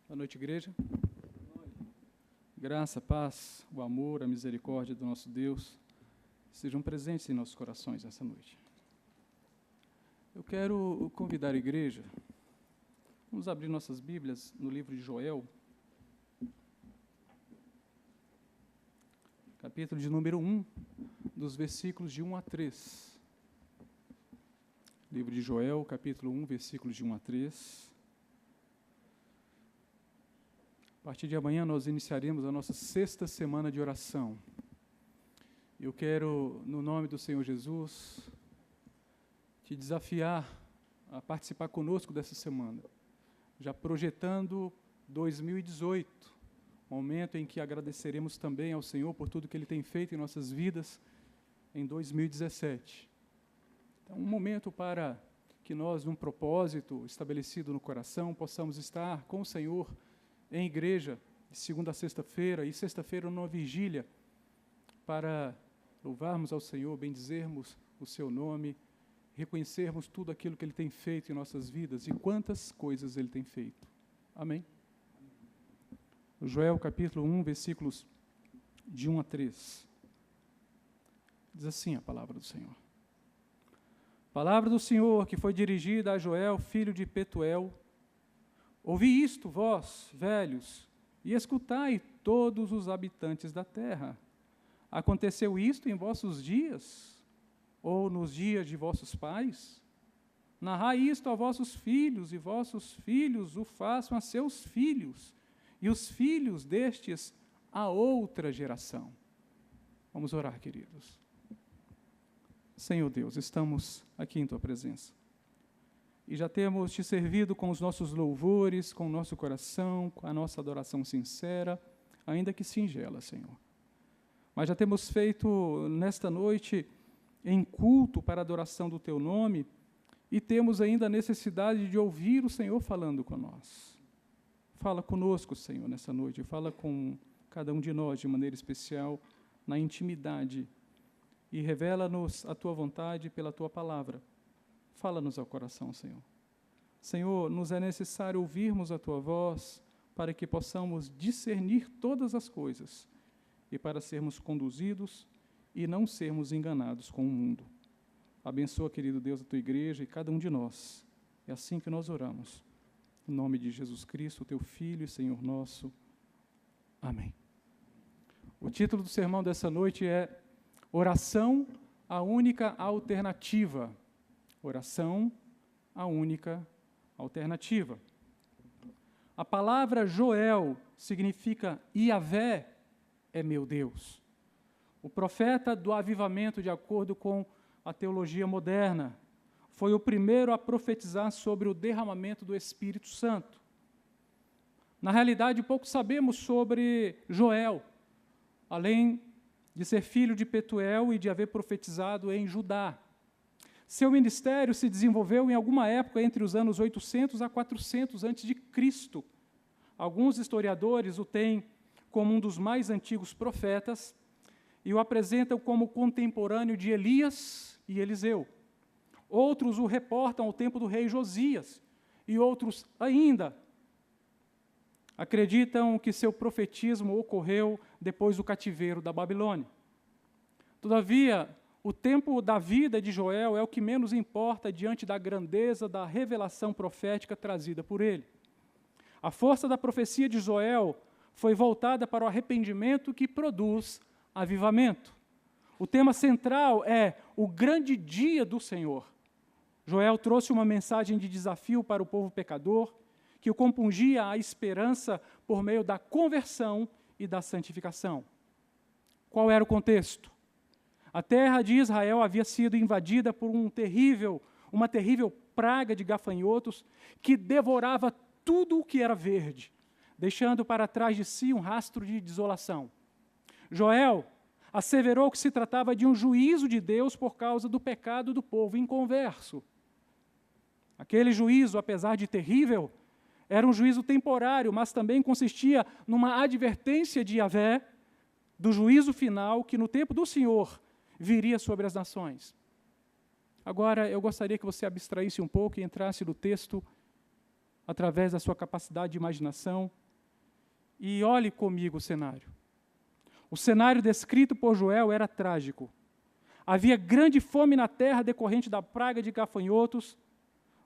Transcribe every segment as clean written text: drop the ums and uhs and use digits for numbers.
Boa noite, igreja. Graça, paz, o amor, a misericórdia do nosso Deus sejam presentes em nossos corações essa noite. Eu quero convidar a igreja, vamos abrir nossas Bíblias no livro de Joel, capítulo de número 1, dos versículos de 1 a 3. Livro de Joel, capítulo 1, versículos de 1 a 3. A partir de amanhã nós iniciaremos a nossa 6ª semana de oração. Eu quero, no nome do Senhor Jesus, te desafiar a participar conosco dessa semana, já projetando 2018, momento em que agradeceremos também ao Senhor por tudo que Ele tem feito em nossas vidas em 2017. Então, um momento para que nós, num propósito estabelecido no coração, possamos estar com o Senhor em igreja, de segunda a sexta-feira, e sexta-feira numa vigília, para louvarmos ao Senhor, bendizermos o seu nome, reconhecermos tudo aquilo que Ele tem feito em nossas vidas e quantas coisas Ele tem feito. Amém? Joel capítulo 1, versículos de 1 a 3. Diz assim a palavra do Senhor. Palavra do Senhor que foi dirigida a Joel, filho de Petuel. Ouvi isto, vós, velhos, e escutai todos os habitantes da terra. Aconteceu isto em vossos dias, ou nos dias de vossos pais? Narrai isto a vossos filhos, e vossos filhos o façam a seus filhos, e os filhos destes a outra geração. Vamos orar, queridos. Senhor Deus, estamos aqui em Tua presença. E já temos Te servido com os nossos louvores, com o nosso coração, com a nossa adoração sincera, ainda que singela, Senhor. Mas já temos feito nesta noite em culto para a adoração do Teu nome, e temos ainda a necessidade de ouvir o Senhor falando com nós. Fala conosco, Senhor, nessa noite. Fala com cada um de nós de maneira especial, na intimidade. E revela-nos a Tua vontade pela Tua palavra. Fala-nos ao coração, Senhor. Senhor, nos é necessário ouvirmos a Tua voz para que possamos discernir todas as coisas e para sermos conduzidos e não sermos enganados com o mundo. Abençoa, querido Deus, a Tua igreja e cada um de nós. É assim que nós oramos. Em nome de Jesus Cristo, Teu Filho e Senhor nosso. Amém. O título do sermão dessa noite é Oração, a única alternativa. Oração, a única alternativa. A palavra Joel significa Iavé é meu Deus. O profeta do avivamento, de acordo com a teologia moderna, foi o primeiro a profetizar sobre o derramamento do Espírito Santo. Na realidade, pouco sabemos sobre Joel, além de ser filho de Petuel e de haver profetizado em Judá. Seu ministério se desenvolveu em alguma época entre os anos 800 a 400 a.C. Alguns historiadores o têm como um dos mais antigos profetas e o apresentam como contemporâneo de Elias e Eliseu. Outros o reportam ao tempo do rei Josias e outros ainda acreditam que seu profetismo ocorreu depois do cativeiro da Babilônia. Todavia, o tempo da vida de Joel é o que menos importa diante da grandeza da revelação profética trazida por ele. A força da profecia de Joel foi voltada para o arrependimento que produz avivamento. O tema central é o grande dia do Senhor. Joel trouxe uma mensagem de desafio para o povo pecador, que o compungia à esperança por meio da conversão e da santificação. Qual era o contexto? A terra de Israel havia sido invadida por uma terrível praga de gafanhotos que devorava tudo o que era verde, deixando para trás de si um rastro de desolação. Joel asseverou que se tratava de um juízo de Deus por causa do pecado do povo inconverso. Aquele juízo, apesar de terrível, era um juízo temporário, mas também consistia numa advertência de Yahvé do juízo final que no tempo do Senhor viria sobre as nações. Agora, eu gostaria que você abstraísse um pouco e entrasse no texto através da sua capacidade de imaginação, e olhe comigo o cenário. O cenário descrito por Joel era trágico. Havia grande fome na terra decorrente da praga de gafanhotos,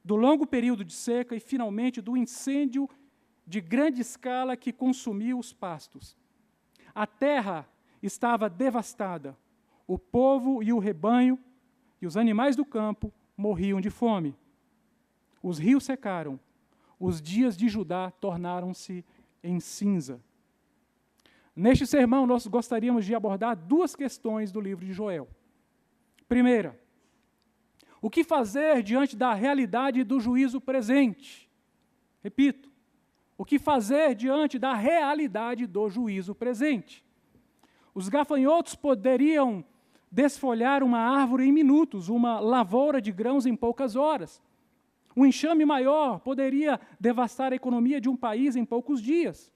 do longo período de seca e, finalmente, do incêndio de grande escala que consumiu os pastos. A terra estava devastada. O povo e o rebanho e os animais do campo morriam de fome. Os rios secaram. Os dias de Judá tornaram-se em cinza. Neste sermão, nós gostaríamos de abordar duas questões do livro de Joel. Primeira, o que fazer diante da realidade do juízo presente? Repito, o que fazer diante da realidade do juízo presente? Os gafanhotos poderiam desfolhar uma árvore em minutos, uma lavoura de grãos em poucas horas. Um enxame maior poderia devastar a economia de um país em poucos dias.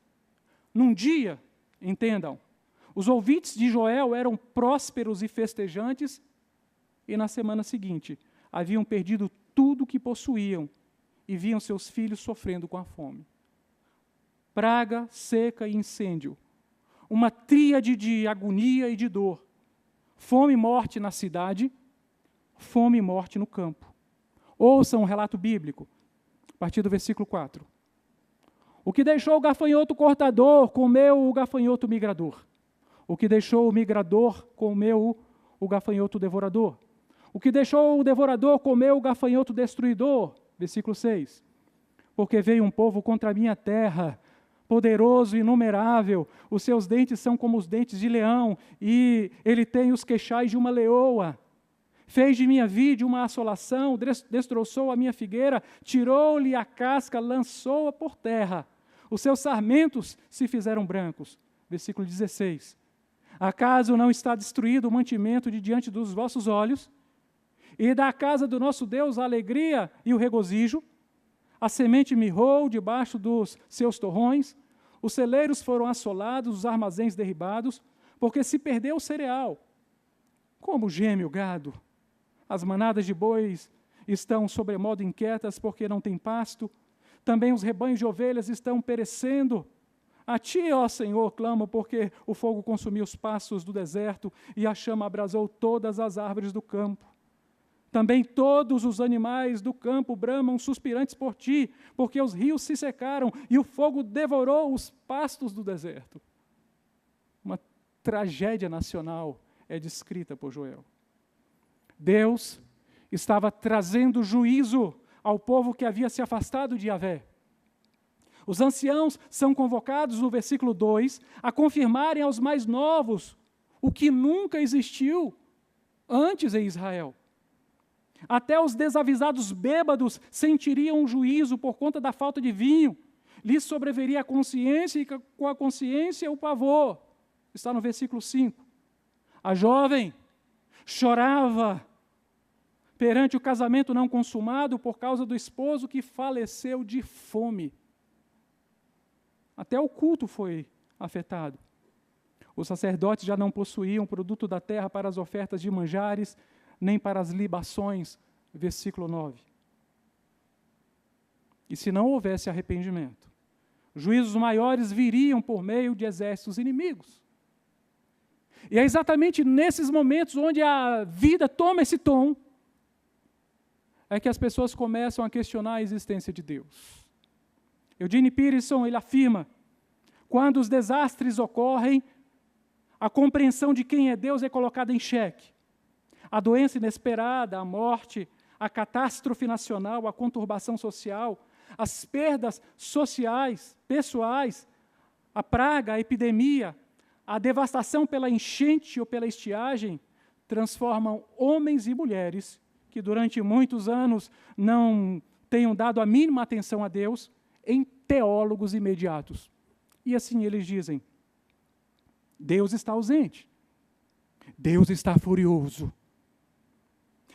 Num dia, entendam, os ouvintes de Joel eram prósperos e festejantes, e na semana seguinte haviam perdido tudo o que possuíam e viam seus filhos sofrendo com a fome. Praga, seca e incêndio. Uma tríade de agonia e de dor. Fome e morte na cidade, fome e morte no campo. Ouçam um relato bíblico, a partir do versículo 4. O que deixou o gafanhoto cortador, comeu o gafanhoto migrador. O que deixou o migrador, comeu o gafanhoto devorador. O que deixou o devorador, comeu o gafanhoto destruidor. Versículo 6. Porque veio um povo contra a minha terra, poderoso e inumerável, os seus dentes são como os dentes de leão, e ele tem os queixais de uma leoa. Fez de minha vide uma assolação, destroçou a minha figueira, tirou-lhe a casca, lançou-a por terra. Os seus sarmentos se fizeram brancos. Versículo 16. Acaso não está destruído o mantimento de diante dos vossos olhos? E da casa do nosso Deus a alegria e o regozijo? A semente mirrou debaixo dos seus torrões, os celeiros foram assolados, os armazéns derribados, porque se perdeu o cereal. Como geme o gado? As manadas de bois estão sobremodo inquietas, porque não tem pasto. Também os rebanhos de ovelhas estão perecendo. A ti, ó Senhor, clamo, porque o fogo consumiu os pastos do deserto e a chama abrasou todas as árvores do campo. Também todos os animais do campo bramam suspirantes por ti, porque os rios se secaram e o fogo devorou os pastos do deserto. Uma tragédia nacional é descrita por Joel. Deus estava trazendo juízo ao povo que havia se afastado de Yahvé. Os anciãos são convocados no versículo 2 a confirmarem aos mais novos o que nunca existiu antes em Israel. Até os desavisados bêbados sentiriam um juízo por conta da falta de vinho. Lhes sobreviria a consciência e com a consciência o pavor. Está no versículo 5. A jovem chorava perante o casamento não consumado por causa do esposo que faleceu de fome. Até o culto foi afetado. Os sacerdotes já não possuíam produto da terra para as ofertas de manjares, nem para as libações, versículo 9. E se não houvesse arrependimento, juízos maiores viriam por meio de exércitos inimigos. E é exatamente nesses momentos onde a vida toma esse tom, é que as pessoas começam a questionar a existência de Deus. Eugene Peterson, ele afirma, quando os desastres ocorrem, a compreensão de quem é Deus é colocada em xeque. A doença inesperada, a morte, a catástrofe nacional, a conturbação social, as perdas sociais, pessoais, a praga, a epidemia, a devastação pela enchente ou pela estiagem, transformam homens e mulheres que durante muitos anos não tenham dado a mínima atenção a Deus em teólogos imediatos. E assim eles dizem, Deus está ausente, Deus está furioso,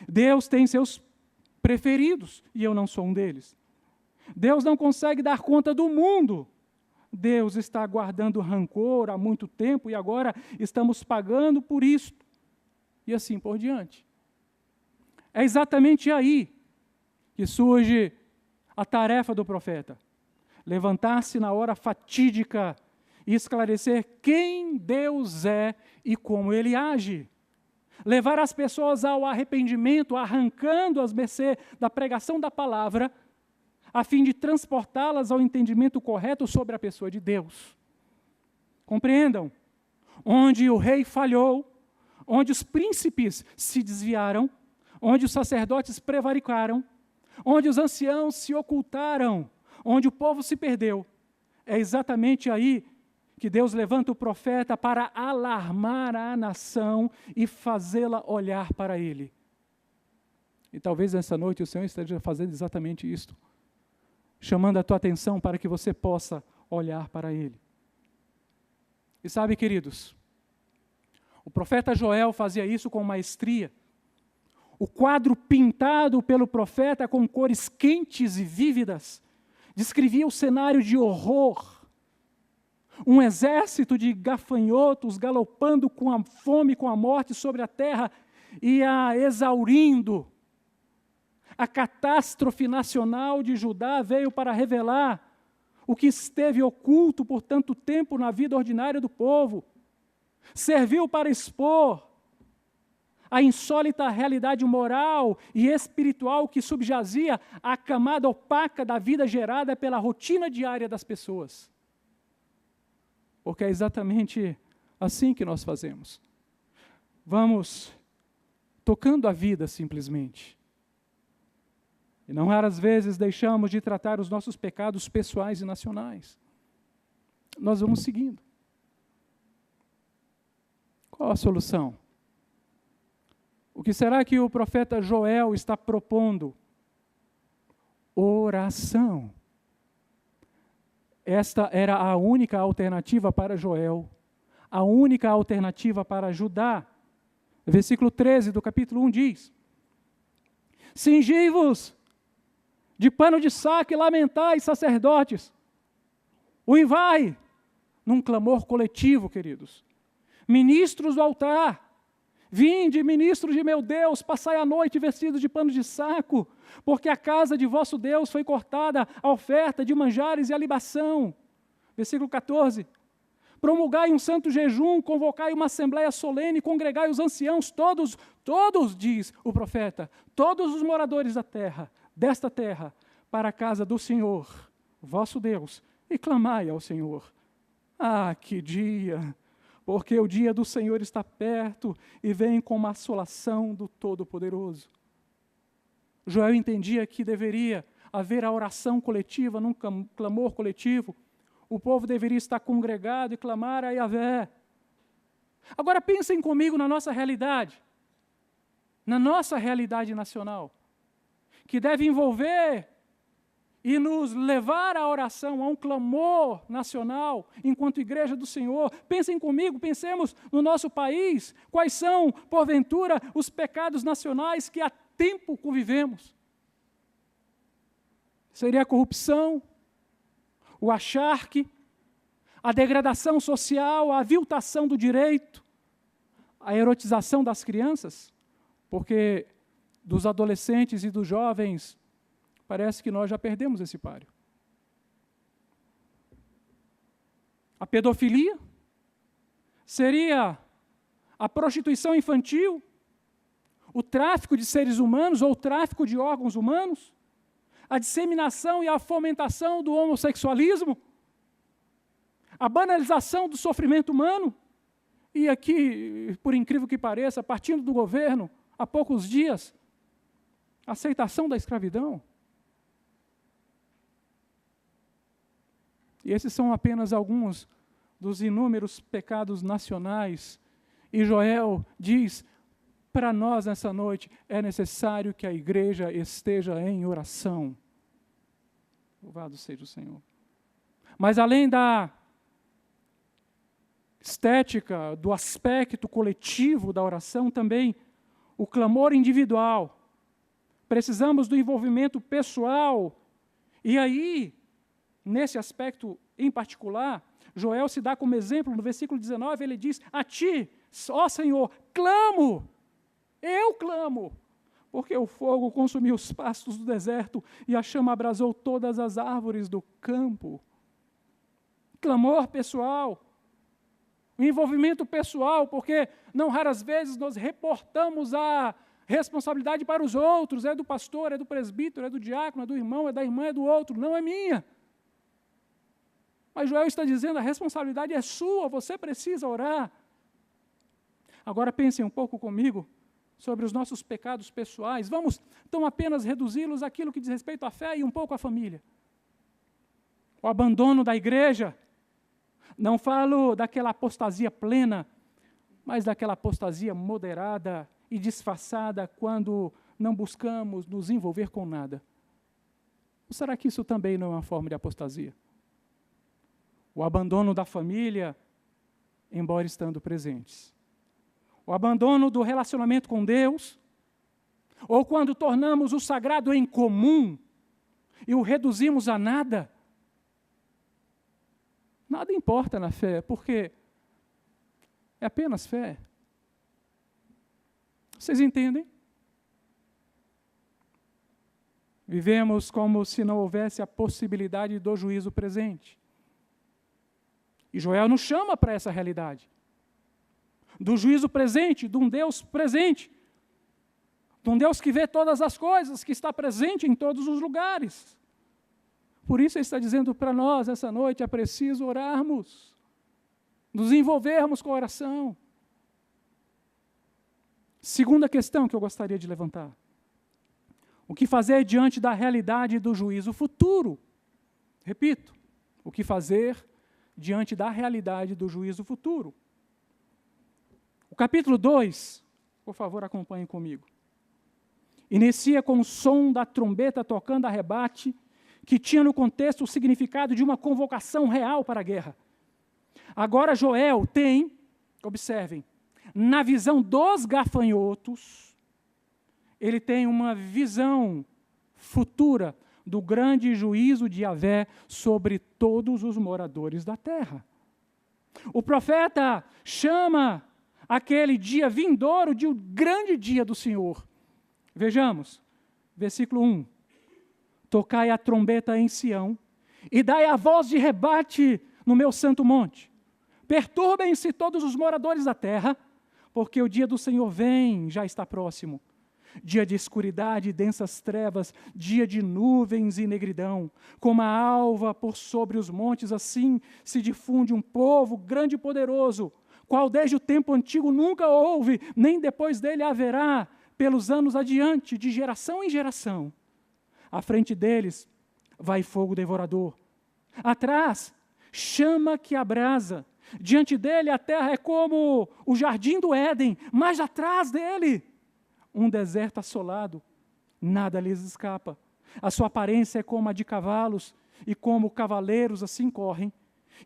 Deus tem seus preferidos, e eu não sou um deles. Deus não consegue dar conta do mundo. Deus está guardando rancor há muito tempo e agora estamos pagando por isto. E assim por diante. É exatamente aí que surge a tarefa do profeta. levantar-se na hora fatídica e esclarecer quem Deus é e como Ele age. Levar as pessoas ao arrependimento, arrancando-as mercê da pregação da palavra, a fim de transportá-las ao entendimento correto sobre a pessoa de Deus. Compreendam? Onde o rei falhou, onde os príncipes se desviaram, onde os sacerdotes prevaricaram, onde os anciãos se ocultaram, onde o povo se perdeu, é exatamente aí que Deus levanta o profeta para alarmar a nação e fazê-la olhar para Ele. E talvez nessa noite o Senhor esteja fazendo exatamente isto, chamando a tua atenção para que você possa olhar para Ele. E sabe, queridos, o profeta Joel fazia isso com maestria. O quadro pintado pelo profeta com cores quentes e vívidas descrevia o cenário de horror. Um exército de gafanhotos galopando com a fome, com a morte sobre a terra e a exaurindo. A catástrofe nacional de Judá veio para revelar o que esteve oculto por tanto tempo na vida ordinária do povo. Serviu para expor a insólita realidade moral e espiritual que subjazia a camada opaca da vida gerada pela rotina diária das pessoas. Porque é exatamente assim que nós fazemos. Vamos tocando a vida simplesmente. E não raras vezes deixamos de tratar os nossos pecados pessoais e nacionais. Nós vamos seguindo. Qual a solução? O que será que o profeta Joel está propondo? Oração. Esta era a única alternativa para Joel, a única alternativa para Judá. Versículo 13 do capítulo 1 diz: Cingi-vos de pano de saco e lamentai, sacerdotes. Uivai, num clamor coletivo, queridos. Ministros do altar, vinde, ministros de meu Deus, passai a noite vestidos de pano de saco, porque a casa de vosso Deus foi cortada a oferta de manjares e a libação. Versículo 14. Promulgai um santo jejum, convocai uma assembleia solene, congregai os anciãos, todos, diz o profeta, todos os moradores da terra, desta terra, para a casa do Senhor, vosso Deus, e clamai ao Senhor. Ah, que dia! Porque o dia do Senhor está perto e vem com uma assolação do Todo-Poderoso. Joel entendia que deveria haver a oração coletiva, num clamor coletivo. O povo deveria estar congregado e clamar a Yahvé. Agora pensem comigo na nossa realidade nacional, que deve envolver e nos levar à oração, a um clamor nacional, enquanto Igreja do Senhor. Pensem comigo, pensemos no nosso país, quais são, porventura, os pecados nacionais que há tempo convivemos. Seria a corrupção, o acharque, a degradação social, a aviltação do direito, a erotização das crianças, porque dos adolescentes e dos jovens, parece que nós já perdemos esse páreo. A pedofilia seria a prostituição infantil, o tráfico de seres humanos ou o tráfico de órgãos humanos, a disseminação e a fomentação do homossexualismo, a banalização do sofrimento humano. E aqui, por incrível que pareça, partindo do governo, há poucos dias, a aceitação da escravidão. E esses são apenas alguns dos inúmeros pecados nacionais. E Joel diz, para nós nessa noite, é necessário que a igreja esteja em oração. Louvado seja o Senhor. Mas além da estética, do aspecto coletivo da oração, também o clamor individual. Precisamos do envolvimento pessoal. E aí, nesse aspecto em particular, Joel se dá como exemplo, no versículo 19, ele diz, a ti, ó Senhor, clamo, eu clamo, porque o fogo consumiu os pastos do deserto e a chama abrasou todas as árvores do campo. Clamor pessoal, envolvimento pessoal, porque não raras vezes nós reportamos a responsabilidade para os outros, é do pastor, é do presbítero, é do diácono, é do irmão, é da irmã, é do outro, não é minha. Mas Joel está dizendo, a responsabilidade é sua, você precisa orar. Agora pensem um pouco comigo sobre os nossos pecados pessoais. Vamos então apenas reduzi-los àquilo que diz respeito à fé e um pouco à família. O abandono da igreja. Não falo daquela apostasia plena, mas daquela apostasia moderada e disfarçada quando não buscamos nos envolver com nada. Ou será que isso também não é uma forma de apostasia? O abandono da família, embora estando presentes. O abandono do relacionamento com Deus, ou quando tornamos o sagrado em comum e o reduzimos a nada. Nada importa na fé, porque é apenas fé. Vocês entendem? Vivemos como se não houvesse a possibilidade do juízo presente. E Joel nos chama para essa realidade. Do juízo presente, de um Deus presente. De um Deus que vê todas as coisas, que está presente em todos os lugares. Por isso ele está dizendo para nós, essa noite, é preciso orarmos. Nos envolvermos com a oração. Segunda questão que eu gostaria de levantar. O que fazer diante da realidade do juízo futuro? Repito, o que fazer diante da realidade do juízo futuro? O capítulo 2, por favor, acompanhem comigo. Inicia com o som da trombeta tocando a rebate, que tinha no contexto o significado de uma convocação real para a guerra. Agora Joel tem, observem, na visão dos gafanhotos, ele tem uma visão futura do grande juízo de Yahvé sobre todos os moradores da terra. O profeta chama aquele dia vindouro de o grande dia do Senhor. Vejamos, versículo 1. Tocai a trombeta em Sião, e dai a voz de rebate no meu santo monte. Perturbem-se todos os moradores da terra, porque o dia do Senhor vem, já está próximo. Dia de escuridade e densas trevas, dia de nuvens e negridão. Como a alva por sobre os montes, assim se difunde um povo grande e poderoso, qual desde o tempo antigo nunca houve, nem depois dele haverá, pelos anos adiante, de geração em geração. À frente deles vai fogo devorador. Atrás, chama que abrasa. Diante dele a terra é como o jardim do Éden, mas atrás dele, um deserto assolado. Nada lhes escapa. A sua aparência é como a de cavalos, e como cavaleiros assim correm.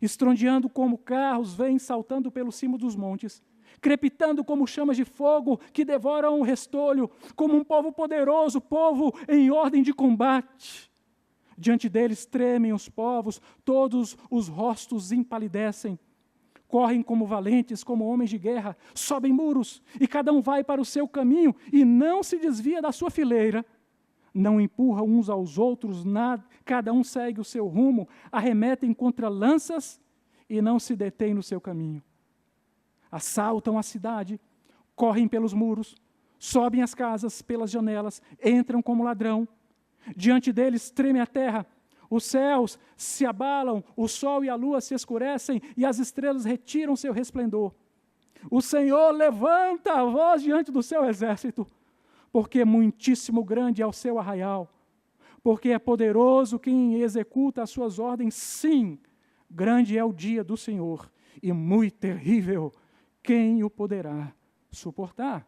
Estrondeando como carros, vêm saltando pelo cimo dos montes, crepitando como chamas de fogo que devoram o restolho, como um povo poderoso, povo em ordem de combate. Diante deles tremem os povos, todos os rostos empalidecem. Correm como valentes, como homens de guerra, sobem muros, e cada um vai para o seu caminho, e não se desvia da sua fileira. Não empurram uns aos outros, nada, cada um segue o seu rumo, arremetem contra lanças e não se detêm no seu caminho. Assaltam a cidade, correm pelos muros, sobem as casas pelas janelas, entram como ladrão. Diante deles treme a terra, os céus se abalam, o sol e a lua se escurecem e as estrelas retiram seu resplendor. O Senhor levanta a voz diante do seu exército, porque muitíssimo grande é o seu arraial, porque é poderoso quem executa as suas ordens. Sim, grande é o dia do Senhor, e muito terrível, quem o poderá suportar?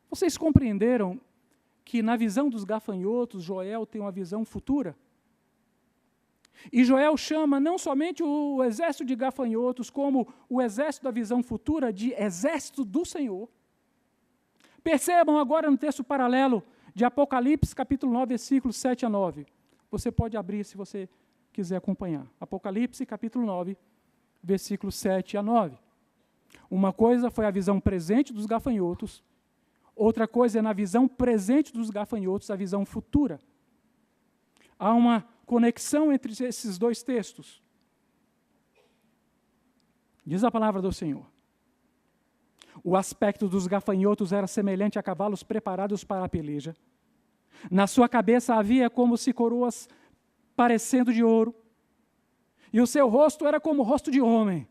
Vocês compreenderam que na visão dos gafanhotos, Joel tem uma visão futura? E Joel chama não somente o exército de gafanhotos, como o exército da visão futura de exército do Senhor. Percebam agora no texto paralelo de Apocalipse, capítulo 9, versículos 7 a 9. Você pode abrir se você quiser acompanhar. Apocalipse, capítulo 9, versículos 7 a 9. Uma coisa foi a visão presente dos gafanhotos, Outra coisa é na visão presente dos gafanhotos, a visão futura. Há uma conexão entre esses dois textos. Diz a palavra do Senhor. O aspecto dos gafanhotos era semelhante a cavalos preparados para a peleja. Na sua cabeça havia como se coroas parecendo de ouro, e o seu rosto era como o rosto de homem.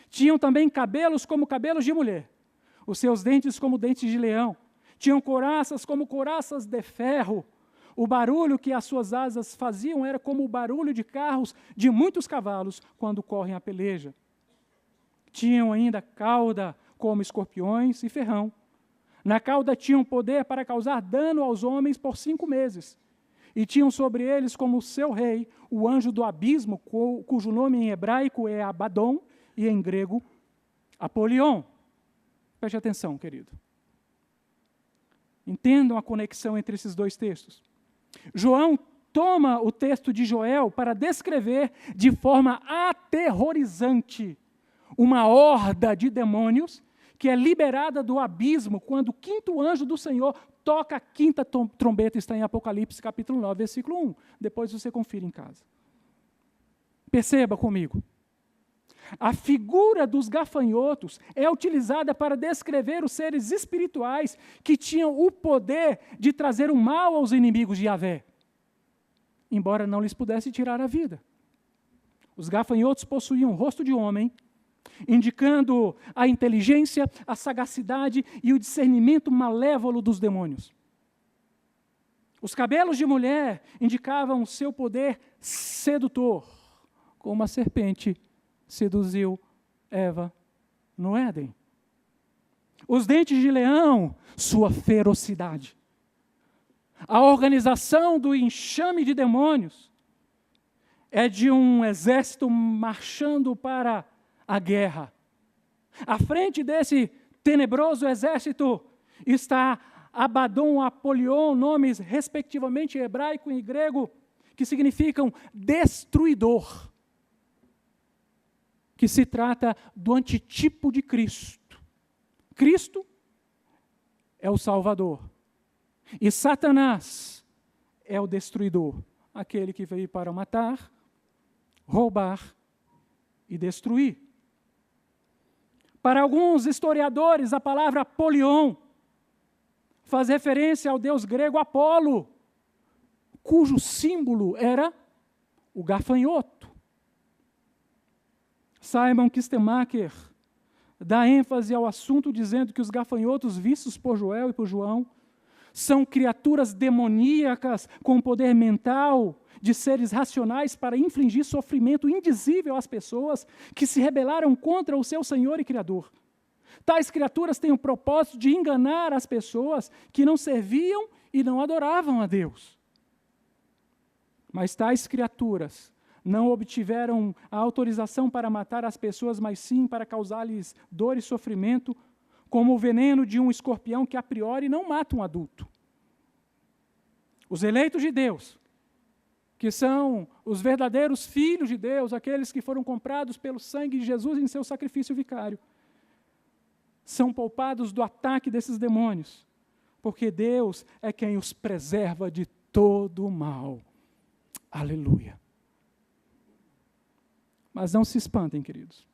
Tinham também cabelos como cabelos de mulher, os seus dentes como dentes de leão. Tinham couraças como couraças de ferro. O barulho que as suas asas faziam era como o barulho de carros de muitos cavalos quando correm a peleja. Tinham ainda cauda como escorpiões e ferrão. Na cauda tinham poder para causar dano aos homens por 5 meses. E tinham sobre eles como seu rei, o anjo do abismo, cujo nome em hebraico é Abaddon e em grego Apolion. Preste atenção, querido. Entendam a conexão entre esses dois textos. João toma o texto de Joel para descrever de forma aterrorizante uma horda de demônios que é liberada do abismo quando o 5º anjo do Senhor toca a 5ª trombeta, está em Apocalipse capítulo 9, versículo 1. Depois você confira em casa. Perceba comigo. A figura dos gafanhotos é utilizada para descrever os seres espirituais que tinham o poder de trazer o mal aos inimigos de Yahvé, embora não lhes pudesse tirar a vida. Os gafanhotos possuíam o rosto de homem, indicando a inteligência, a sagacidade e o discernimento malévolo dos demônios. Os cabelos de mulher indicavam o seu poder sedutor, como a serpente seduziu Eva no Éden. Os dentes de leão, sua ferocidade. A organização do enxame de demônios é de um exército marchando para a guerra. À frente desse tenebroso exército está Abaddon, Apolion, nomes respectivamente hebraico e grego, que significam destruidor, que se trata do antitipo de Cristo. Cristo é o Salvador. E Satanás é o destruidor, aquele que veio para matar, roubar e destruir. Para alguns historiadores, a palavra Apolion faz referência ao deus grego Apolo, cujo símbolo era o gafanhoto. Simon Kistemaker dá ênfase ao assunto dizendo que os gafanhotos vistos por Joel e por João são criaturas demoníacas com poder mental de seres racionais para infligir sofrimento indizível às pessoas que se rebelaram contra o seu Senhor e Criador. Tais criaturas têm o propósito de enganar as pessoas que não serviam e não adoravam a Deus. Mas tais criaturas não obtiveram a autorização para matar as pessoas, mas sim para causar-lhes dor e sofrimento, como o veneno de um escorpião que a priori não mata um adulto. Os eleitos de Deus, que são os verdadeiros filhos de Deus, aqueles que foram comprados pelo sangue de Jesus em seu sacrifício vicário, são poupados do ataque desses demônios, porque Deus é quem os preserva de todo o mal. Aleluia. Mas não se espantem, queridos.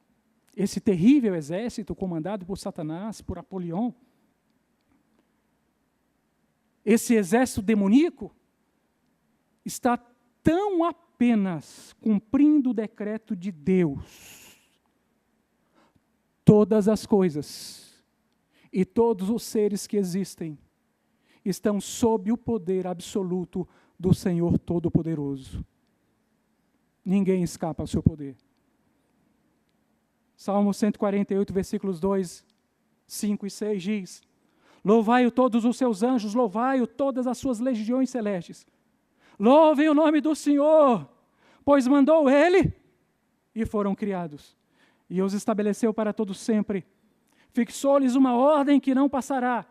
Esse terrível exército comandado por Satanás, por Apolion, esse exército demoníaco, está tão apenas cumprindo o decreto de Deus. Todas as coisas e todos os seres que existem estão sob o poder absoluto do Senhor Todo-Poderoso. Ninguém escapa ao seu poder. Salmo 148, versículos 2, 5 e 6 diz: Louvai-o todos os seus anjos, louvai-o todas as suas legiões celestes. Louvem o nome do Senhor, pois mandou Ele e foram criados. E os estabeleceu para todo sempre. Fixou-lhes uma ordem que não passará.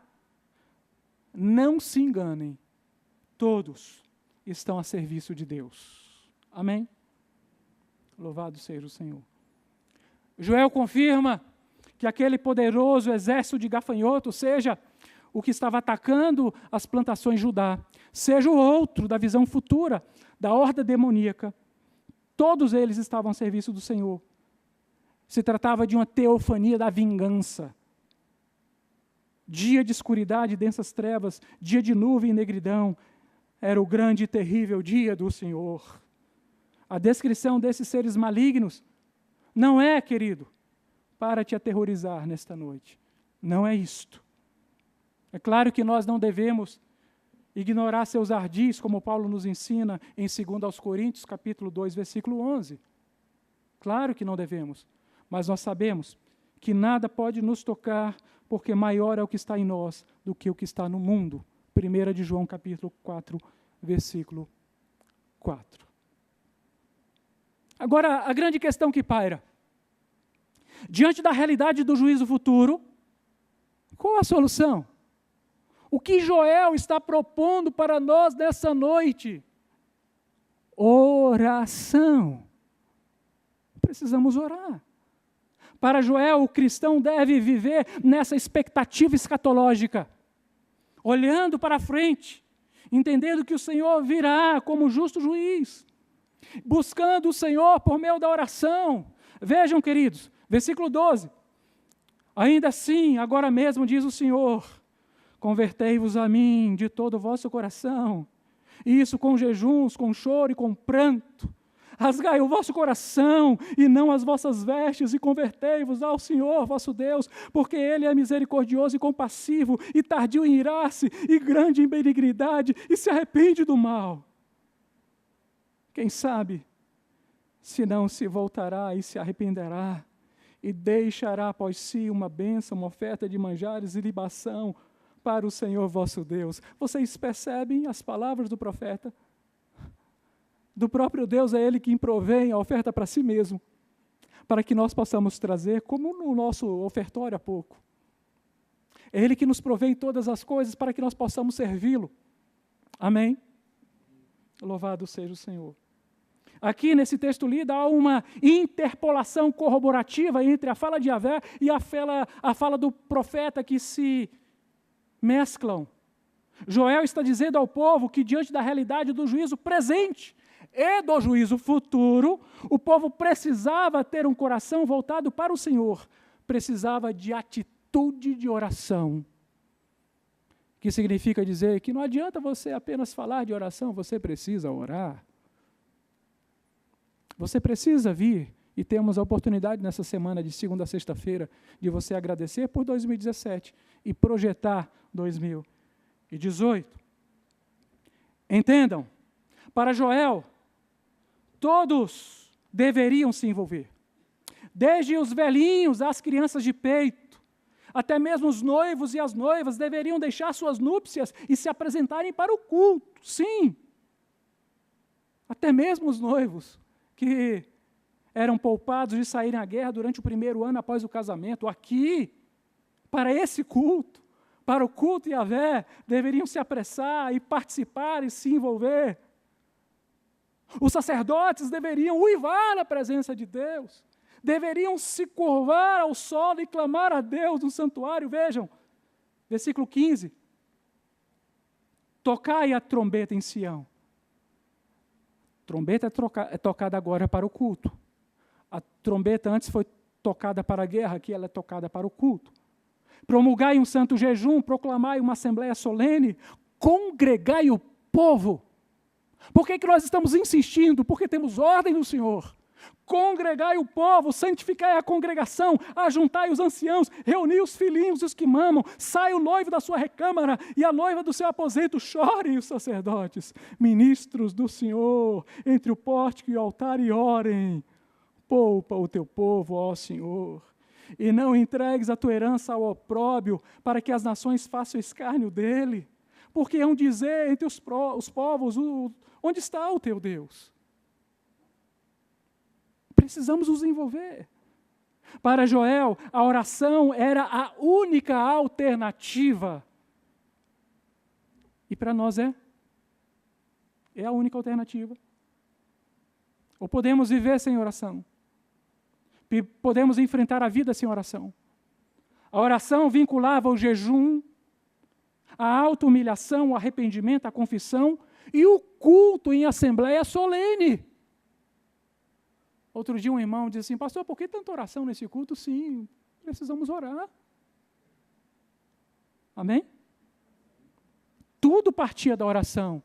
Não se enganem, todos estão a serviço de Deus. Amém? Louvado seja o Senhor. Joel confirma que aquele poderoso exército de gafanhotos seja o que estava atacando as plantações de Judá, seja o outro da visão futura, da horda demoníaca. Todos eles estavam a serviço do Senhor. Se tratava de uma teofania da vingança. Dia de escuridade e densas trevas, dia de nuvem e negridão, era o grande e terrível dia do Senhor. A descrição desses seres malignos não é, querido, para te aterrorizar nesta noite. Não é isto. É claro que nós não devemos ignorar seus ardis, como Paulo nos ensina em 2 Coríntios, capítulo 2, versículo 11. Claro que não devemos, mas nós sabemos que nada pode nos tocar, porque maior é o que está em nós do que o que está no mundo. 1 de João, capítulo 4, versículo 4. Agora, a grande questão que paira. Diante da realidade do juízo futuro, qual a solução? O que Joel está propondo para nós nessa noite? Oração. Precisamos orar. Para Joel, o cristão deve viver nessa expectativa escatológica, olhando para frente, entendendo que o Senhor virá como justo juiz, buscando o Senhor por meio da oração. Vejam, queridos, versículo 12. Ainda assim, agora mesmo, diz o Senhor, convertei-vos a mim de todo o vosso coração, isso com jejuns, com choro e com pranto. Rasgai o vosso coração e não as vossas vestes, e convertei-vos ao Senhor vosso Deus, porque Ele é misericordioso e compassivo, e tardio em irar-se, e grande em benignidade, e se arrepende do mal. Quem sabe, se não se voltará e se arrependerá, e deixará após si uma bênção, uma oferta de manjares e libação para o Senhor vosso Deus. Vocês percebem as palavras do profeta? Do próprio Deus é Ele quem provém a oferta para si mesmo, para que nós possamos trazer, como no nosso ofertório há pouco. É Ele que nos provém todas as coisas para que nós possamos servi-lo. Amém? Louvado seja o Senhor. Aqui nesse texto lido há uma interpolação corroborativa entre a fala de Yahvé e a fala do profeta que se mesclam. Joel está dizendo ao povo que diante da realidade do juízo presente e do juízo futuro, o povo precisava ter um coração voltado para o Senhor, precisava de atitude de oração. Que significa dizer que não adianta você apenas falar de oração, você precisa orar. Você precisa vir, e temos a oportunidade nessa semana de segunda a sexta-feira, de você agradecer por 2017 e projetar 2018. Entendam, para Joel, todos deveriam se envolver. Desde os velhinhos às crianças de peito, até mesmo os noivos e as noivas deveriam deixar suas núpcias e se apresentarem para o culto, sim. Até mesmo os noivos que eram poupados de saírem à guerra durante o primeiro ano após o casamento, aqui, para esse culto, para o culto Yahvé, deveriam se apressar e participar e se envolver. Os sacerdotes deveriam uivar na presença de Deus, deveriam se curvar ao solo e clamar a Deus no santuário. Vejam, versículo 15. Tocai a trombeta em Sião. Trombeta é tocada agora para o culto. A trombeta antes foi tocada para a guerra, aqui ela é tocada para o culto. Promulgai um santo jejum, proclamai uma assembleia solene, congregai o povo. Por que nós estamos insistindo? Porque temos ordem do Senhor. Congregai o povo, santificai a congregação, ajuntai os anciãos, reuni os filhinhos e os que mamam, sai o noivo da sua recâmara e a noiva do seu aposento, chorem os sacerdotes, ministros do Senhor, entre o pórtico e o altar e orem. Poupa o teu povo, ó Senhor, e não entregues a tua herança ao opróbrio, para que as nações façam escárnio dele, porque hão dizer entre os povos, onde está o teu Deus? Precisamos nos envolver. Para Joel, a oração era a única alternativa. E para nós é a única alternativa. Ou podemos viver sem oração. Podemos enfrentar a vida sem oração. A oração vinculava o jejum, a auto-humilhação, o arrependimento, a confissão e o culto em assembleia solene. Outro dia um irmão disse assim, pastor, por que tanta oração nesse culto? Sim, precisamos orar. Amém? Tudo partia da oração.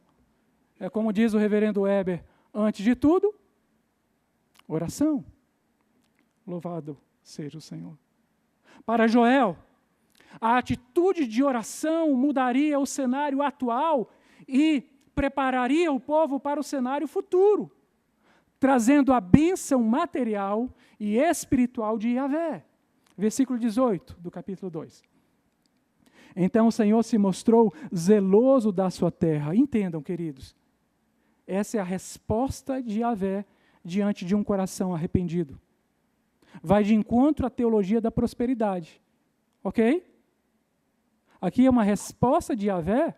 É como diz o reverendo Weber, antes de tudo, oração. Louvado seja o Senhor. Para Joel, a atitude de oração mudaria o cenário atual e prepararia o povo para o cenário futuro, trazendo a bênção material e espiritual de Yahvé. Versículo 18 do capítulo 2. Então o Senhor se mostrou zeloso da sua terra. Entendam, queridos, essa é a resposta de Yahvé diante de um coração arrependido. Vai de encontro à teologia da prosperidade. Ok? Aqui é uma resposta de Yahvé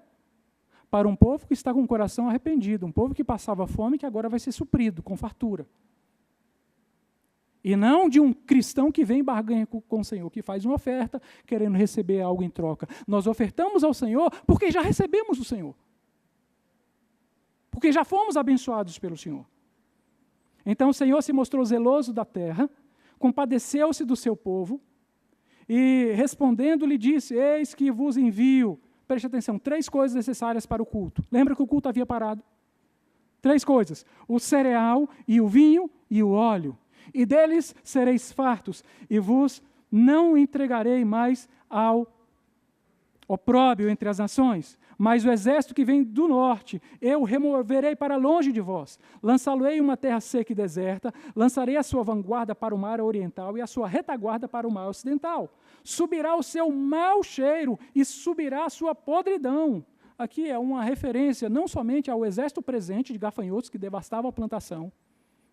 para um povo que está com o coração arrependido, um povo que passava fome que agora vai ser suprido com fartura. E não de um cristão que vem em barganha com o Senhor, que faz uma oferta querendo receber algo em troca. Nós ofertamos ao Senhor porque já recebemos o Senhor. Porque já fomos abençoados pelo Senhor. Então o Senhor se mostrou zeloso da terra, compadeceu-se do seu povo, e respondendo lhe disse, eis que vos envio. Preste atenção, 3 coisas necessárias para o culto. Lembra que o culto havia parado? 3 coisas, o cereal e o vinho e o óleo. E deles sereis fartos, e vos não entregarei mais ao opróbrio entre as nações, mas o exército que vem do norte, eu removerei para longe de vós. Lançá-lo-ei em uma terra seca e deserta, lançarei a sua vanguarda para o mar oriental e a sua retaguarda para o mar ocidental. Subirá o seu mau cheiro e subirá a sua podridão. Aqui é uma referência não somente ao exército presente de gafanhotos que devastava a plantação,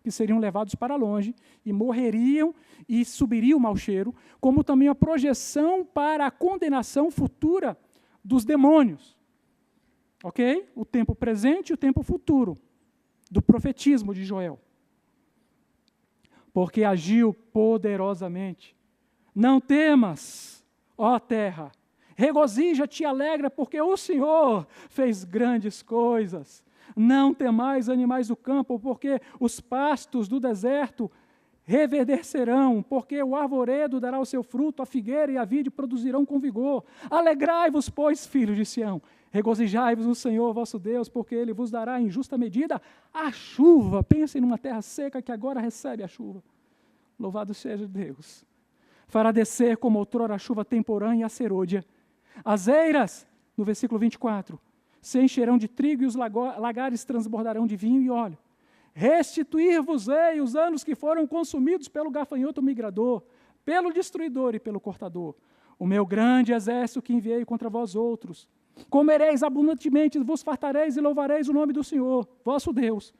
que seriam levados para longe e morreriam e subiria o mau cheiro, como também a projeção para a condenação futura dos demônios. Ok? O tempo presente e o tempo futuro do profetismo de Joel. Porque agiu poderosamente. Não temas, ó terra, regozija-te e alegra, porque o Senhor fez grandes coisas. Não temais animais do campo, porque os pastos do deserto reverdecerão, porque o arvoredo dará o seu fruto, a figueira e a vide produzirão com vigor. Alegrai-vos, pois, filhos de Sião, regozijai-vos no Senhor vosso Deus, porque Ele vos dará em justa medida a chuva. Pensem numa terra seca que agora recebe a chuva. Louvado seja Deus. Fará descer como outrora a chuva temporã e a serôdia. As eiras, no versículo 24, se encherão de trigo e os lagares transbordarão de vinho e óleo. Restituir-vos-ei os anos que foram consumidos pelo gafanhoto migrador, pelo destruidor e pelo cortador. O meu grande exército que enviei contra vós outros. Comereis abundantemente, vos fartareis e louvareis o nome do Senhor, vosso Deus,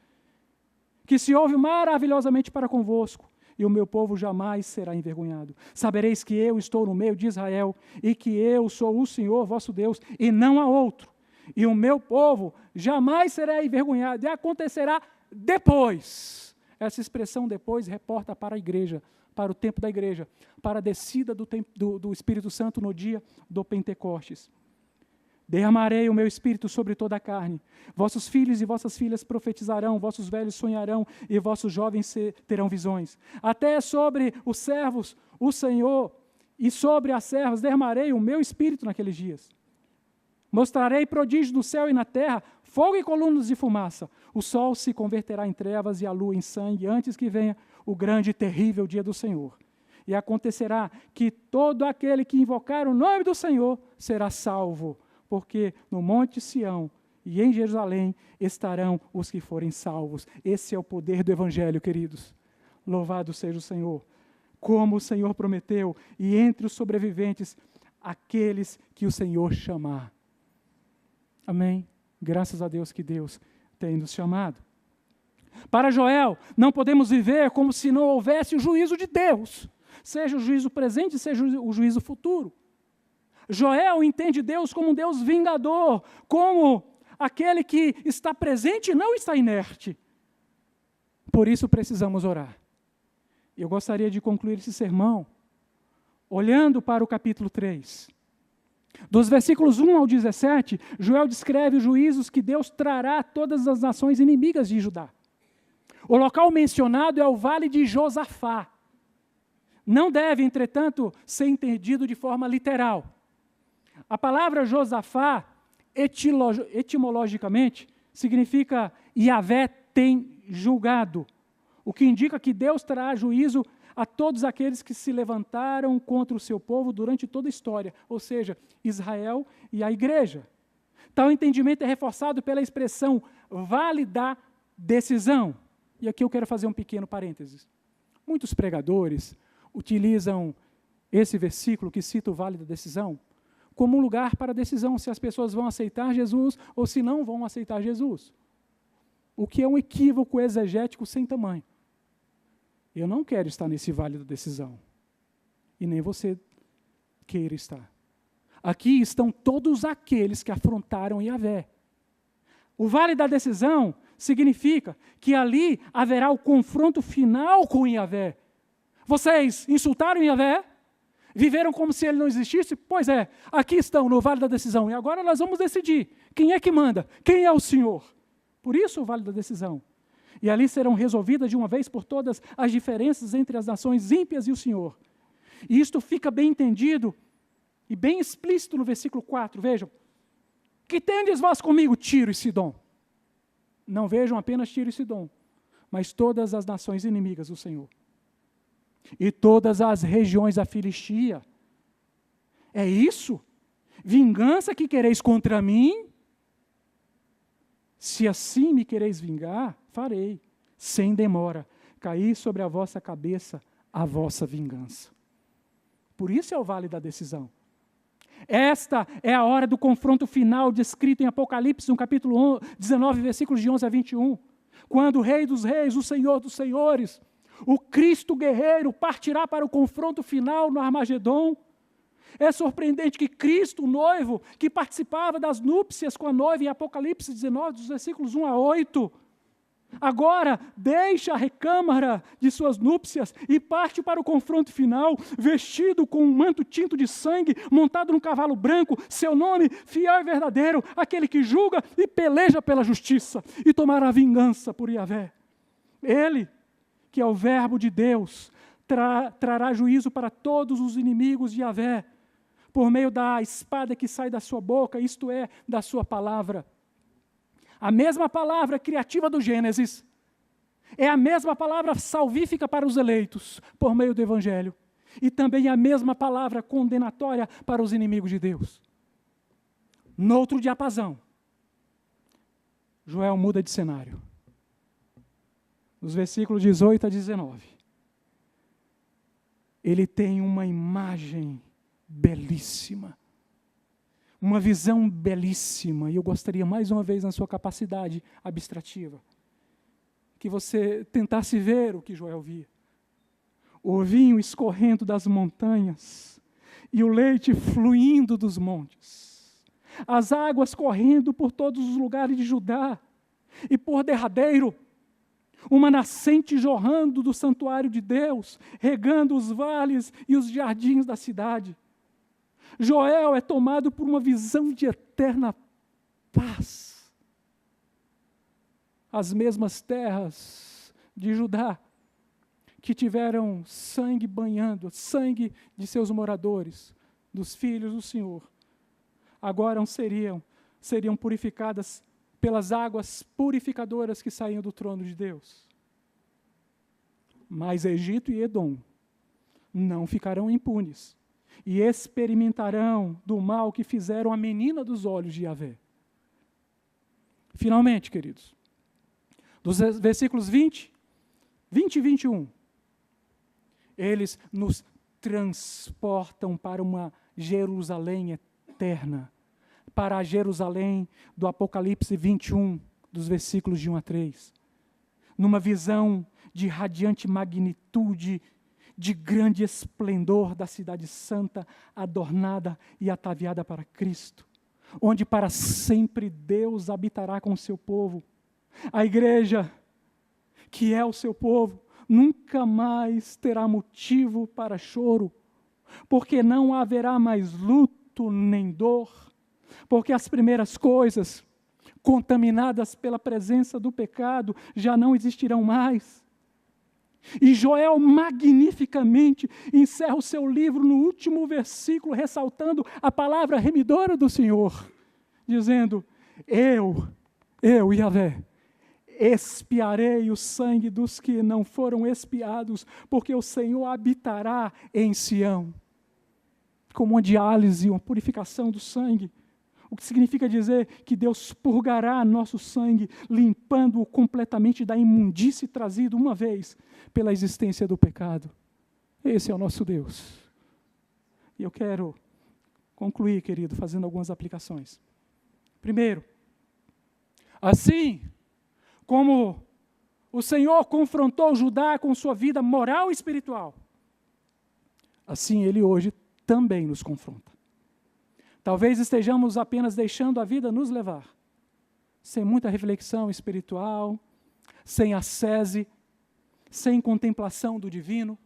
que se ouve maravilhosamente para convosco, e o meu povo jamais será envergonhado. Sabereis que eu estou no meio de Israel, e que eu sou o Senhor, vosso Deus, e não há outro. E o meu povo jamais será envergonhado, e acontecerá depois. Essa expressão depois reporta para a igreja, para o tempo da igreja, para a descida do Espírito Santo no dia do Pentecostes. Derramarei o meu Espírito sobre toda a carne. Vossos filhos e vossas filhas profetizarão, vossos velhos sonharão e vossos jovens terão visões. Até sobre os servos, o Senhor, e sobre as servas derramarei o meu Espírito naqueles dias. Mostrarei prodígios no céu e na terra, fogo e colunas de fumaça. O sol se converterá em trevas e a lua em sangue, antes que venha o grande e terrível dia do Senhor. E acontecerá que todo aquele que invocar o nome do Senhor será salvo, porque no Monte Sião e em Jerusalém estarão os que forem salvos. Esse é o poder do Evangelho, queridos. Louvado seja o Senhor. Como o Senhor prometeu, e entre os sobreviventes, aqueles que o Senhor chamar. Amém? Graças a Deus que Deus tem nos chamado. Para Joel, não podemos viver como se não houvesse o juízo de Deus, seja o juízo presente, seja o juízo futuro. Joel entende Deus como um Deus vingador, como aquele que está presente e não está inerte. Por isso precisamos orar. Eu gostaria de concluir esse sermão olhando para o capítulo 3. Dos versículos 1 ao 17, Joel descreve os juízos que Deus trará a todas as nações inimigas de Judá. O local mencionado é o Vale de Josafá. Não deve, entretanto, ser entendido de forma literal. A palavra Josafá, etimologicamente, significa Yahvé tem julgado, o que indica que Deus trará juízo a todos aqueles que se levantaram contra o seu povo durante toda a história, ou seja, Israel e a igreja. Tal entendimento é reforçado pela expressão vale da decisão. E aqui eu quero fazer um pequeno parênteses. Muitos pregadores utilizam esse versículo que cita o vale da decisão como um lugar para decisão se as pessoas vão aceitar Jesus ou se não vão aceitar Jesus. O que é um equívoco exegético sem tamanho. Eu não quero estar nesse vale da decisão. E nem você queira estar. Aqui estão todos aqueles que afrontaram Yahvé. O vale da decisão significa que ali haverá o confronto final com Yahvé. Vocês insultaram Yahvé? Viveram como se ele não existisse? Pois é, aqui estão no vale da decisão. E agora nós vamos decidir quem é que manda, quem é o Senhor. Por isso o vale da decisão. E ali serão resolvidas de uma vez por todas as diferenças entre as nações ímpias e o Senhor. E isto fica bem entendido e bem explícito no versículo 4. Vejam. Que tendes vós comigo, Tiro e Sidom? Não vejam apenas Tiro e Sidom, mas todas as nações inimigas do Senhor. E todas as regiões da Filistia. É isso? Vingança que quereis contra mim? Se assim me quereis vingar, farei, sem demora, cair sobre a vossa cabeça a vossa vingança. Por isso é o vale da decisão. Esta é a hora do confronto final descrito em Apocalipse, no capítulo 19, versículos de 11 a 21. Quando o Rei dos Reis, o Senhor dos Senhores, o Cristo guerreiro partirá para o confronto final no Armagedon. É surpreendente que Cristo, o noivo, que participava das núpcias com a noiva em Apocalipse 19, dos versículos 1 a 8, agora deixa a recâmara de suas núpcias e parte para o confronto final, vestido com um manto tinto de sangue, montado num cavalo branco, seu nome, fiel e verdadeiro, aquele que julga e peleja pela justiça, e tomará vingança por Yahvé. Ele, que é o verbo de Deus, trará juízo para todos os inimigos de Yahvé, por meio da espada que sai da sua boca, isto é, da sua palavra. A mesma palavra criativa do Gênesis é a mesma palavra salvífica para os eleitos, por meio do Evangelho. E também a mesma palavra condenatória para os inimigos de Deus. Noutro diapasão, Joel muda de cenário. Nos versículos 18 a 19. Ele tem uma imagem belíssima. Uma visão belíssima, e eu gostaria mais uma vez na sua capacidade abstrativa, que você tentasse ver o que Joel via. O vinho escorrendo das montanhas, e o leite fluindo dos montes, as águas correndo por todos os lugares de Judá, e por derradeiro, uma nascente jorrando do santuário de Deus, regando os vales e os jardins da cidade. Joel é tomado por uma visão de eterna paz. As mesmas terras de Judá, que tiveram sangue banhando, sangue de seus moradores, dos filhos do Senhor, agora seriam purificadas pelas águas purificadoras que saíam do trono de Deus. Mas Egito e Edom não ficarão impunes, e experimentarão do mal que fizeram a menina dos olhos de Yahvé. Finalmente, queridos, dos versículos 20 e 21, eles nos transportam para uma Jerusalém eterna, para a Jerusalém do Apocalipse 21, dos versículos de 1 a 3, numa visão de radiante magnitude, de grande esplendor da cidade santa, adornada e ataviada para Cristo, onde para sempre Deus habitará com o seu povo. A igreja, que é o seu povo, nunca mais terá motivo para choro, porque não haverá mais luto, luto nem dor, porque as primeiras coisas, contaminadas pela presença do pecado, já não existirão mais. E Joel magnificamente encerra o seu livro no último versículo, ressaltando a palavra remidora do Senhor, dizendo: eu, Yahvé, expiarei o sangue dos que não foram expiados, porque o Senhor habitará em Sião. Como uma diálise, uma purificação do sangue. O que significa dizer que Deus purgará nosso sangue, limpando-o completamente da imundície trazido uma vez pela existência do pecado. Esse é o nosso Deus. E eu quero concluir, querido, fazendo algumas aplicações. Primeiro, assim como o Senhor confrontou Judá com sua vida moral e espiritual, assim Ele hoje também nos confronta. Talvez estejamos apenas deixando a vida nos levar, sem muita reflexão espiritual, sem ascese, sem contemplação do divino.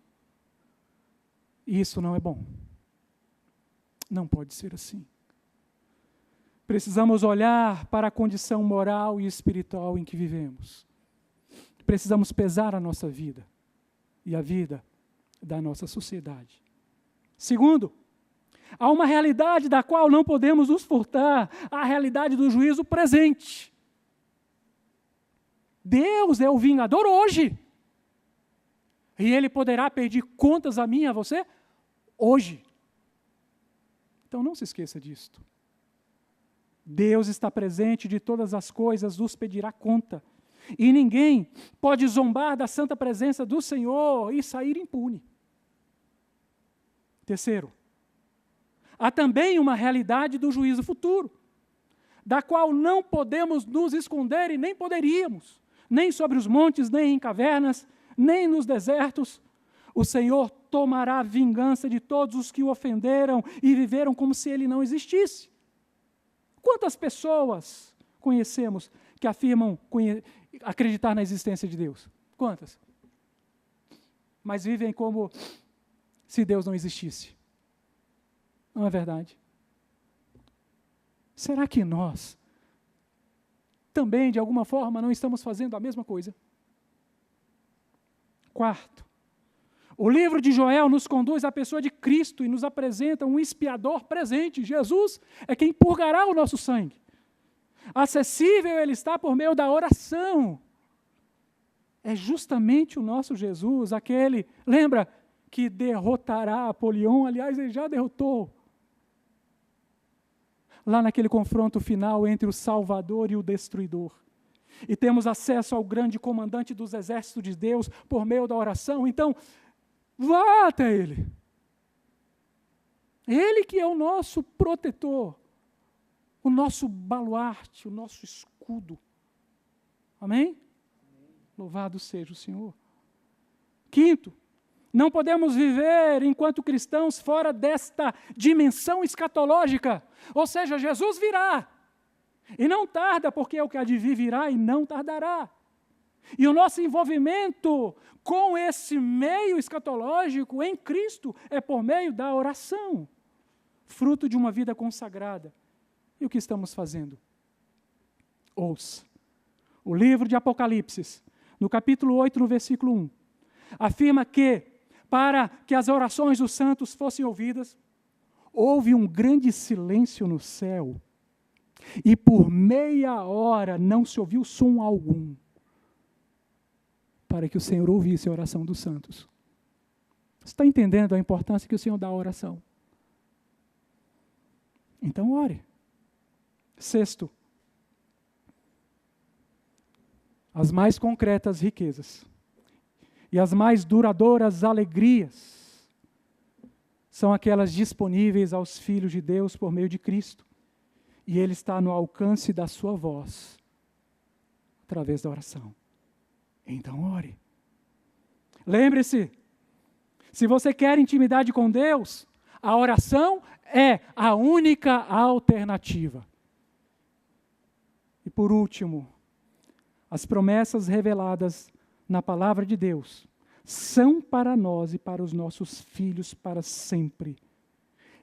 E isso não é bom. Não pode ser assim. Precisamos olhar para a condição moral e espiritual em que vivemos. Precisamos pesar a nossa vida e a vida da nossa sociedade. Segundo, há uma realidade da qual não podemos nos furtar, a realidade do juízo presente. Deus é o vingador hoje. E Ele poderá pedir contas a mim e a você hoje. Então não se esqueça disto. Deus está presente, de todas as coisas nos pedirá conta. E ninguém pode zombar da santa presença do Senhor e sair impune. Terceiro, há também uma realidade do juízo futuro, da qual não podemos nos esconder e nem poderíamos, nem sobre os montes, nem em cavernas, nem nos desertos. O Senhor tomará vingança de todos os que o ofenderam e viveram como se Ele não existisse. Quantas pessoas conhecemos que afirmam acreditar na existência de Deus? Quantas? Mas vivem como se Deus não existisse. Não é verdade? Será que nós também, de alguma forma, não estamos fazendo a mesma coisa? Quarto, o livro de Joel nos conduz à pessoa de Cristo e nos apresenta um expiador presente. Jesus é quem purgará o nosso sangue. Acessível Ele está por meio da oração. É justamente o nosso Jesus, aquele, lembra, que derrotará Apolion. Aliás, Ele já derrotou. Lá naquele confronto final entre o Salvador e o Destruidor. E temos acesso ao grande comandante dos exércitos de Deus por meio da oração. Então, vá até Ele. Ele que é o nosso protetor, o nosso baluarte, o nosso escudo. Amém? Louvado seja o Senhor. Quinto, não podemos viver enquanto cristãos fora desta dimensão escatológica. Ou seja, Jesus virá. E não tarda, porque é o que há de vir virá e não tardará. E o nosso envolvimento com esse meio escatológico em Cristo é por meio da oração, fruto de uma vida consagrada. E o que estamos fazendo? Ouça. O livro de Apocalipse, no capítulo 8, no versículo 1, afirma que, para que as orações dos santos fossem ouvidas, houve um grande silêncio no céu, e por meia hora não se ouviu som algum, para que o Senhor ouvisse a oração dos santos. Você está entendendo a importância que o Senhor dá à oração? Então ore. Sexto, as mais concretas riquezas e as mais duradouras alegrias são aquelas disponíveis aos filhos de Deus por meio de Cristo. E Ele está no alcance da sua voz, através da oração. Então ore. Lembre-se, se você quer intimidade com Deus, a oração é a única alternativa. E por último, as promessas reveladas na palavra de Deus são para nós e para os nossos filhos para sempre.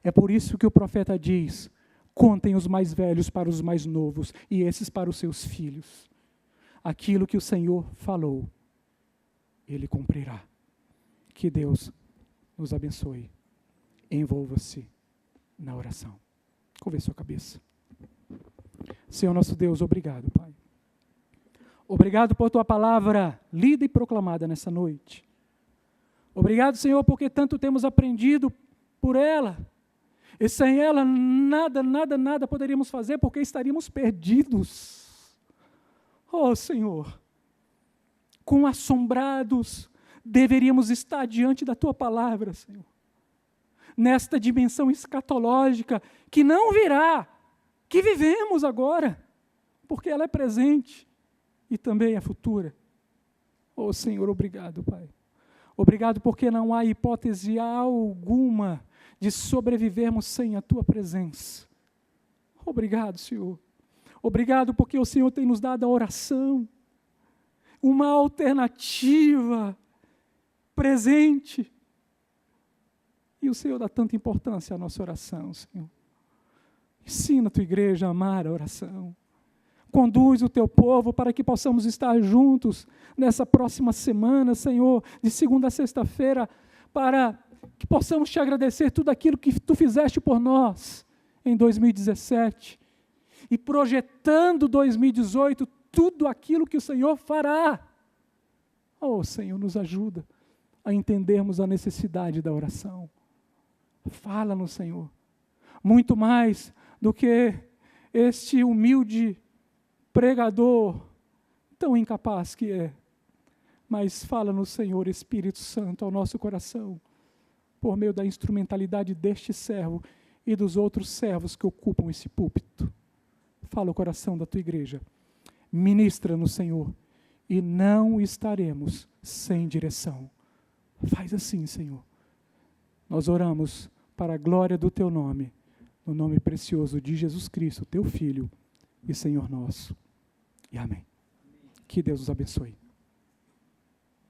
É por isso que o profeta diz: contem os mais velhos para os mais novos, e esses para os seus filhos. Aquilo que o Senhor falou, Ele cumprirá. Que Deus nos abençoe. Envolva-se na oração. Curve sua cabeça. Senhor nosso Deus, obrigado, Pai. Obrigado por Tua palavra lida e proclamada nessa noite. Obrigado, Senhor, porque tanto temos aprendido por ela. E sem ela, nada poderíamos fazer, porque estaríamos perdidos. Oh, Senhor, quão assombrados deveríamos estar diante da Tua palavra, Senhor. Nesta dimensão escatológica que não virá, que vivemos agora, porque ela é presente e também é futura. Oh, Senhor, obrigado, Pai. Obrigado porque não há hipótese alguma de sobrevivermos sem a Tua presença. Obrigado, Senhor. Obrigado porque o Senhor tem nos dado a oração, uma alternativa presente. E o Senhor dá tanta importância à nossa oração, Senhor. Ensina a Tua igreja a amar a oração. Conduz o Teu povo para que possamos estar juntos nessa próxima semana, Senhor, de segunda a sexta-feira, para que possamos Te agradecer tudo aquilo que Tu fizeste por nós em 2017 e projetando 2018 tudo aquilo que o Senhor fará. Oh, Senhor, nos ajuda a entendermos a necessidade da oração. Fala-nos, Senhor, muito mais do que este humilde pregador, tão incapaz que é. Mas fala-nos, Senhor, Espírito Santo, ao nosso coração, por meio da instrumentalidade deste servo e dos outros servos que ocupam esse púlpito. Fala o coração da Tua igreja. Ministra-nos, Senhor, e não estaremos sem direção. Faz assim, Senhor. Nós oramos para a glória do Teu nome, no nome precioso de Jesus Cristo, Teu Filho e Senhor nosso. E amém. Que Deus os abençoe.